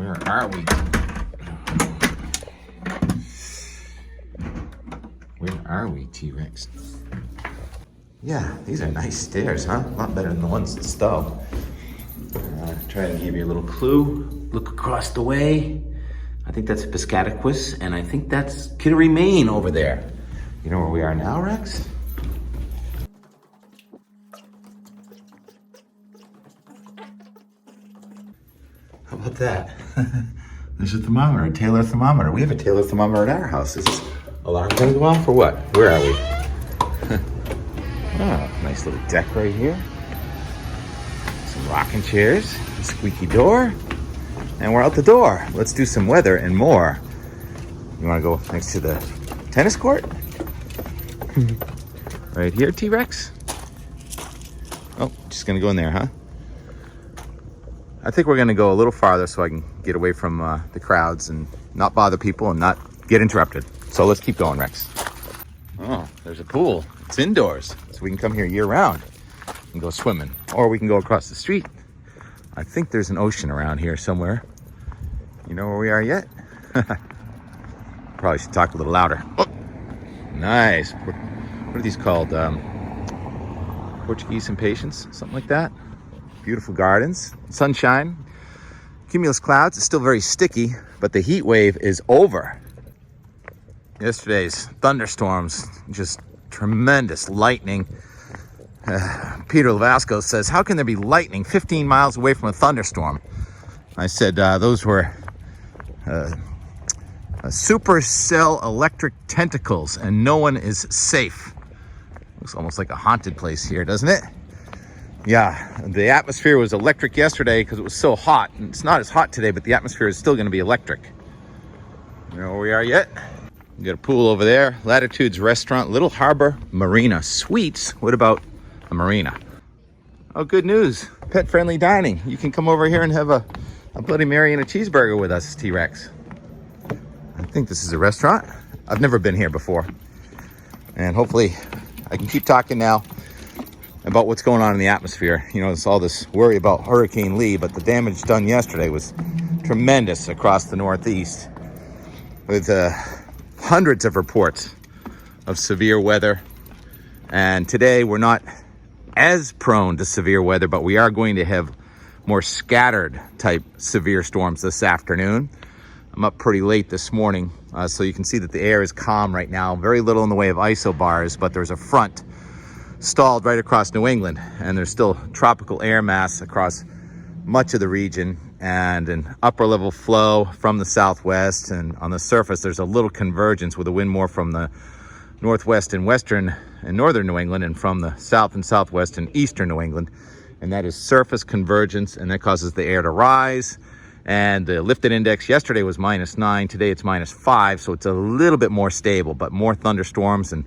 Where are we? Where are we, T-Rex? Yeah, these are nice stairs, huh? A lot better than the ones at the stove. Try to give you a little clue. Look across the way. I think that's Piscataquis, and I think that's Kittery, Maine over there. You know where we are now, Rex? How about that? There's a thermometer, a Taylor thermometer. We have a Taylor thermometer at our house. Is this alarm gonna go off or what? Where are we? Oh, nice little deck right here. Some rocking chairs, a squeaky door, and we're out the door. Let's do some weather and more. You wanna go next to the tennis court? Right here, T-Rex? Oh, just gonna go in there, huh? I think we're gonna go a little farther so I can get away from the crowds and not bother people and not get interrupted. So let's keep going, Rex. Oh, there's a pool. It's indoors, so we can come here year round and go swimming. Or we can go across the street. I think there's an ocean around here somewhere. You know where we are yet? Probably should talk a little louder. Oh, nice. What are these called? Portuguese impatiens, something like that. Beautiful gardens, sunshine, cumulus clouds. It's still very sticky, but the heat wave is over. Yesterday's thunderstorms, just tremendous lightning. Peter Lavasco says, how can there be lightning 15 miles away from a thunderstorm? I said, those were supercell electric tentacles, and no one is safe. Looks almost like a haunted place here, doesn't it? Yeah, the atmosphere was electric yesterday because it was so hot. And it's not as hot today, but the atmosphere is still going to be electric. You know where we are yet? We got a pool over there. Latitude's Restaurant, Little Harbor Marina Suites. What about a marina? Oh, good news. Pet-friendly dining. You can come over here and have a Bloody Mary and a cheeseburger with us, T-Rex. I think this is a restaurant. I've never been here before. And hopefully I can keep talking now about what's going on in the atmosphere. You know, there's all this worry about Hurricane Lee, but the damage done yesterday was tremendous across the Northeast with hundreds of reports of severe weather. And today we're not as prone to severe weather, but we are going to have more scattered type severe storms this afternoon. I'm up pretty late this morning, so you can see that the air is calm right now. Very little in the way of isobars, but there's a front stalled right across New England, and there's still tropical air mass across much of the region and an upper level flow from the southwest, and on the surface there's a little convergence with the wind more from the northwest and western and northern New England and from the south and southwest and eastern New England, and that is surface convergence, and that causes the air to rise. And the lifted index yesterday was -9, today it's -5, so it's a little bit more stable, but more thunderstorms, and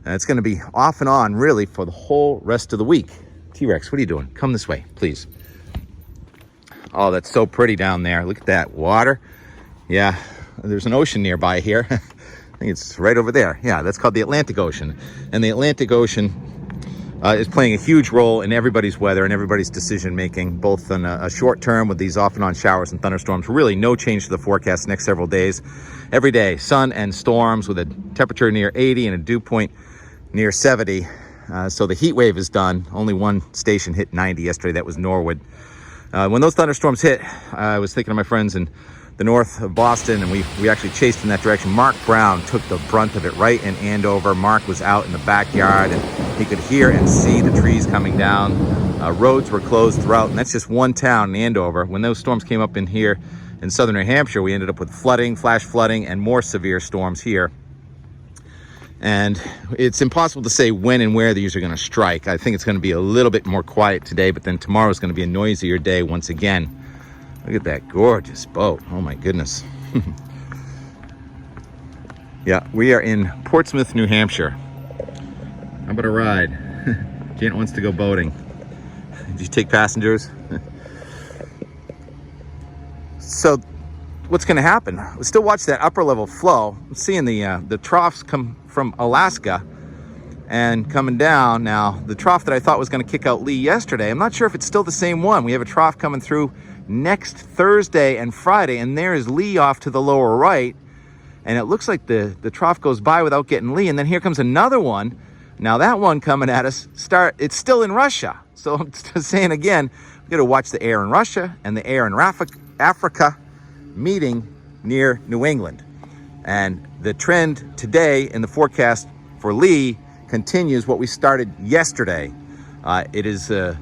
it's going to be off and on really for the whole rest of the week. T-Rex, what are you doing? Come this way, please. Oh, that's so pretty down there. Look at that water. Yeah, there's an ocean nearby here. I think it's right over there. Yeah, that's called the Atlantic Ocean. And the Atlantic Ocean is playing a huge role in everybody's weather and everybody's decision making, both in a short term with these off and on showers and thunderstorms. Really no change to the forecast the next several days. Every day, sun and storms with a temperature near 80 and a dew point near 70. So the heat wave is done. Only one station hit 90 yesterday. That was Norwood. When those thunderstorms hit, I was thinking of my friends in the north of Boston, and we actually chased in that direction. Mark Brown took the brunt of it right in Andover. Mark was out in the backyard, and he could hear and see the trees coming down. Roads were closed throughout, and that's just one town in Andover. When those storms came up in here in southern New Hampshire, we ended up with flooding, flash flooding, and more severe storms here. And it's impossible to say when and where these are going to strike. I think it's going to be a little bit more quiet today, but then tomorrow is going to be a noisier day once again. Look at that gorgeous boat. Oh my goodness. Yeah, we are in Portsmouth, New Hampshire. How about a ride? Janet wants to go boating. Did you take passengers? So what's going to happen? We'll still watch that upper level flow. I'm seeing the troughs come from Alaska and coming down. Now, the trough that I thought was going to kick out Lee yesterday, I'm not sure if it's still the same one. We have a trough coming through next Thursday and Friday. And there is Lee off to the lower right. And it looks like the trough goes by without getting Lee. And then here comes another one. Now that one coming at us, it's still in Russia. So I'm just saying again, we got to watch the air in Russia and the air in Africa meeting near New England. And the trend today in the forecast for Lee continues what we started yesterday. It is the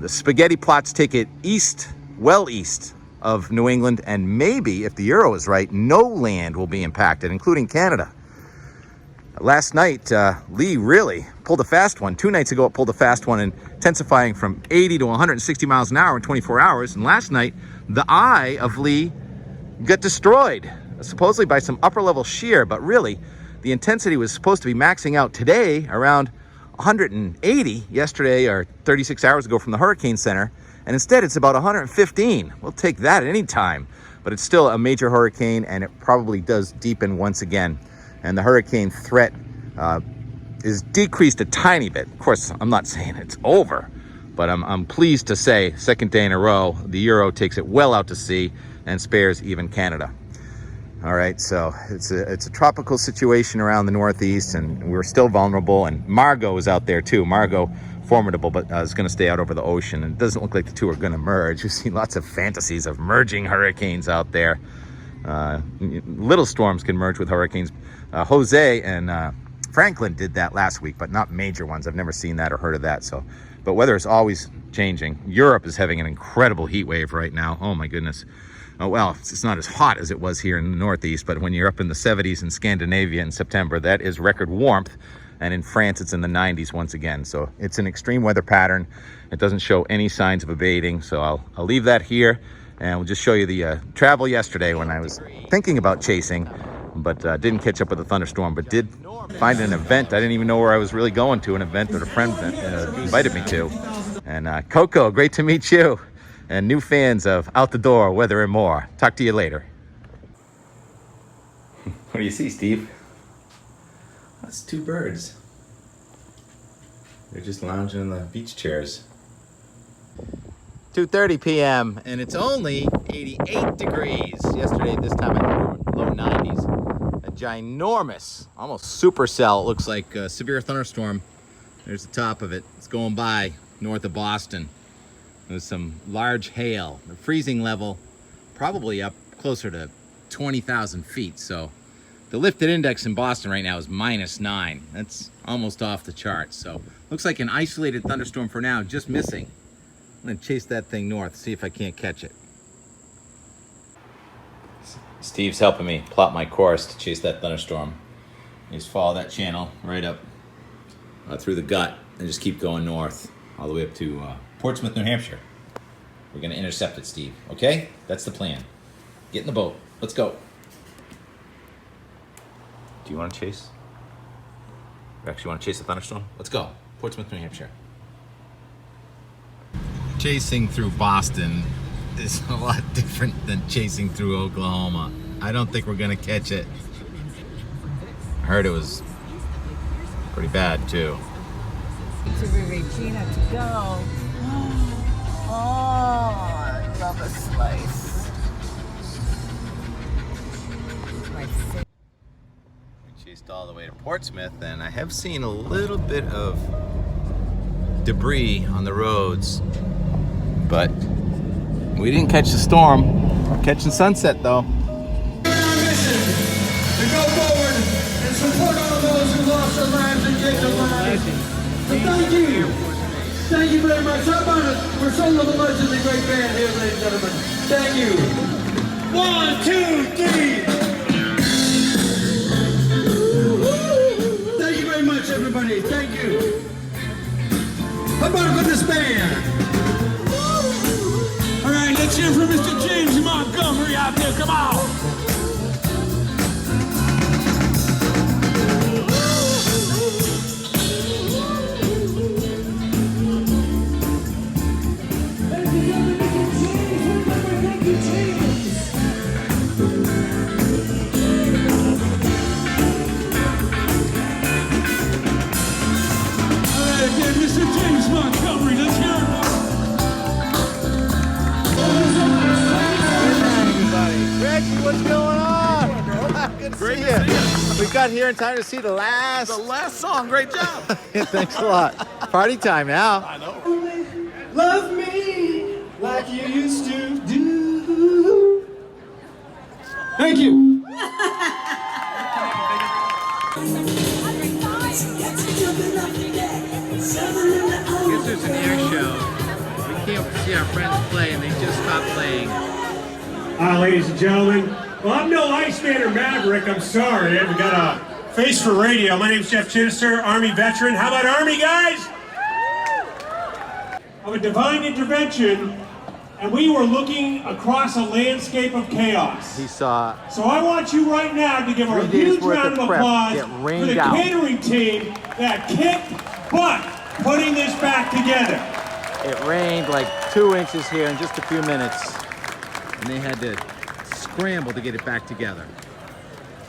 spaghetti plots take it east, well east of New England, and maybe, if the Euro is right, no land will be impacted, including Canada. Last night, Lee really pulled a fast one. 2 nights ago, it pulled a fast one, intensifying from 80 to 160 miles an hour in 24 hours. And last night, the eye of Lee got destroyed, supposedly by some upper-level shear, but really, the intensity was supposed to be maxing out today around 180 yesterday or 36 hours ago from the Hurricane Center, and instead it's about 115. We'll take that at any time, but it's still a major hurricane, and it probably does deepen once again. And the hurricane threat is decreased a tiny bit. Of course, I'm not saying it's over, but I'm pleased to say, second day in a row, the Euro takes it well out to sea and spares even Canada. All right, so it's a tropical situation around the Northeast, and we're still vulnerable. And Margot is out there too. Margot, formidable, but is going to stay out over the ocean. And it doesn't look like the two are going to merge. We've seen lots of fantasies of merging hurricanes out there. Little storms can merge with hurricanes. Jose and Franklin did that last week, but not major ones. I've never seen that or heard of that. So, but weather is always changing. Europe is having an incredible heat wave right now. Oh my goodness. Oh, well, it's not as hot as it was here in the Northeast, but when you're up in the 70s in Scandinavia in September, that is record warmth. And in France, it's in the 90s once again. So it's an extreme weather pattern. It doesn't show any signs of abating. So I'll leave that here, and we'll just show you the travel yesterday when I was thinking about chasing, but didn't catch up with the thunderstorm, but did find an event. I didn't even know where I was really going to, an event that a friend invited me to. And Coco, great to meet you. And new fans of Out the Door, Weather and More. Talk to you later. What do you see, Steve? That's 2 birds. They're just lounging in the beach chairs. 2:30 p.m. and it's only 88 degrees. Yesterday at this time in the low 90s. A ginormous, almost supercell, it looks like a severe thunderstorm. There's the top of it. It's going by north of Boston. There's some large hail. The freezing level probably up closer to 20,000 feet. So the lifted index in Boston right now is -9. That's almost off the charts. So looks like an isolated thunderstorm for now, just missing. I'm gonna chase that thing north, see if I can't catch it. Steve's helping me plot my course to chase that thunderstorm. You just follow that channel right up through the gut and just keep going north all the way up to Portsmouth, New Hampshire. We're gonna intercept it, Steve, okay? That's the plan. Get in the boat, let's go. Do you wanna chase? You actually wanna chase the thunderstorm? Let's go, Portsmouth, New Hampshire. Chasing through Boston is a lot different than chasing through Oklahoma. I don't think we're gonna catch it. I heard it was pretty bad too. To Regina to go. Oh, I love a slice. We chased all the way to Portsmouth, and I have seen a little bit of debris on the roads, but we didn't catch the storm. We're catching sunset though. To go forward and support all those who lost their lives and gave their lives. So thank you. Thank you very much. How about it for some of the legends and great band here, ladies and gentlemen. Thank you. 1, 2, 3. Thank you very much, everybody. Thank you. How about it for this band? All right, let's hear from Mr. James Montgomery out there. Come on. Mr. James Montgomery, let's hear it. got here in time to see the last song. Great job. Thanks a lot. Party time now. I know. Love me like you used to do. Thank you. I guess there's an air show. We came to see our friends play and they just stopped playing. Ladies and gentlemen, well, I'm no Iceman or Maverick. I'm sorry. I haven't got a face for radio. My name's Jeff Chittister, Army veteran. How about Army, guys? Of a divine intervention, and we were looking across a landscape of chaos. He saw So I want you right now to give a 3 days huge worth round of of prep applause get for rained the out. catering team that kicked butt putting this back together. It rained like 2 inches here in just a few minutes, and they had to scramble to get it back together.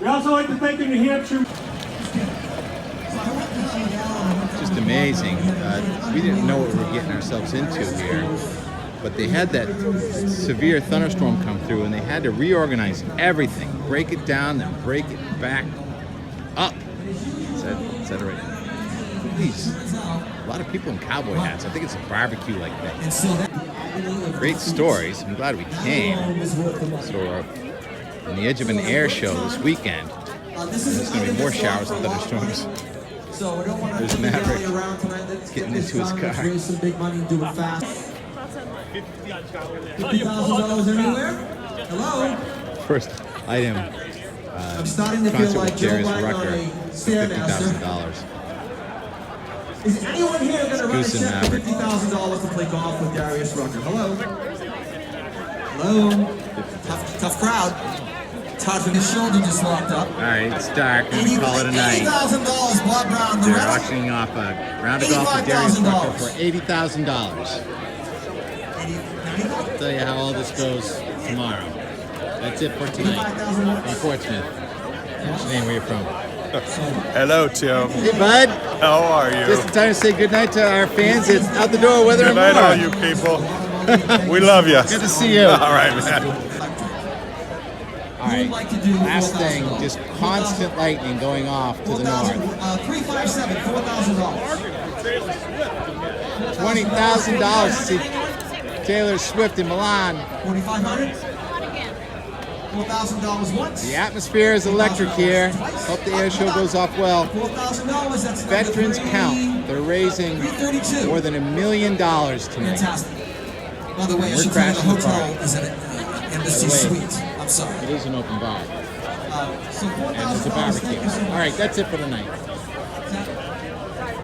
We also like to thank the New Hampshire. Just amazing. We didn't know what we were getting ourselves into here, but they had that severe thunderstorm come through, and they had to reorganize everything, break it down, then break it back up. Is that right? Please. A lot of people in cowboy hats. I think it's a barbecue like that. Great stories. I'm glad we came. So we're on the edge of an air show this weekend. There's going to be more showers and thunderstorms. There's Maverick getting into his car. Raise some big money and do it fast. $50,000 everywhere? Hello? First item. I'm starting to feel Concert like with Joe Darius Biden Rucker on a for Stairmaster. $50,000. Is anyone here going to run a Goose and check for Maverick. $50,000 to play golf with Darius Rucker? Hello? Hello? Tough crowd. Todd from his shoulder just locked up. All right, it's dark. We're going to call it a night. $80,000, Bob Brown. They're auctioning off a round of golf with Darius Rucker for $80,000. I'll tell you how all this goes tomorrow. That's it for tonight in Portsmouth. What's your name? Where you from? Hello, Tim. Hey, bud. How are you? Just in time to say goodnight to our fans. It's out the door, weather Good and night, all more. you people. We love you. Good to see you. All right, man. All right, last thing, just constant lightning going off to the north. 357, $4,000. $20,000 to see Taylor Swift in Milan. $2,500. $4,000 once. The atmosphere is electric here. Hope the air show goes off well. $4,000. That's Veterans count. They're raising more than $1 million tonight. Fantastic. By the way, I We're should tell you the crashing the hotel party. is an embassy By the way, suite. I'm sorry. It is an open bar. So And there's a $4,000. barbecue. Thank you so much. All right, that's it for tonight.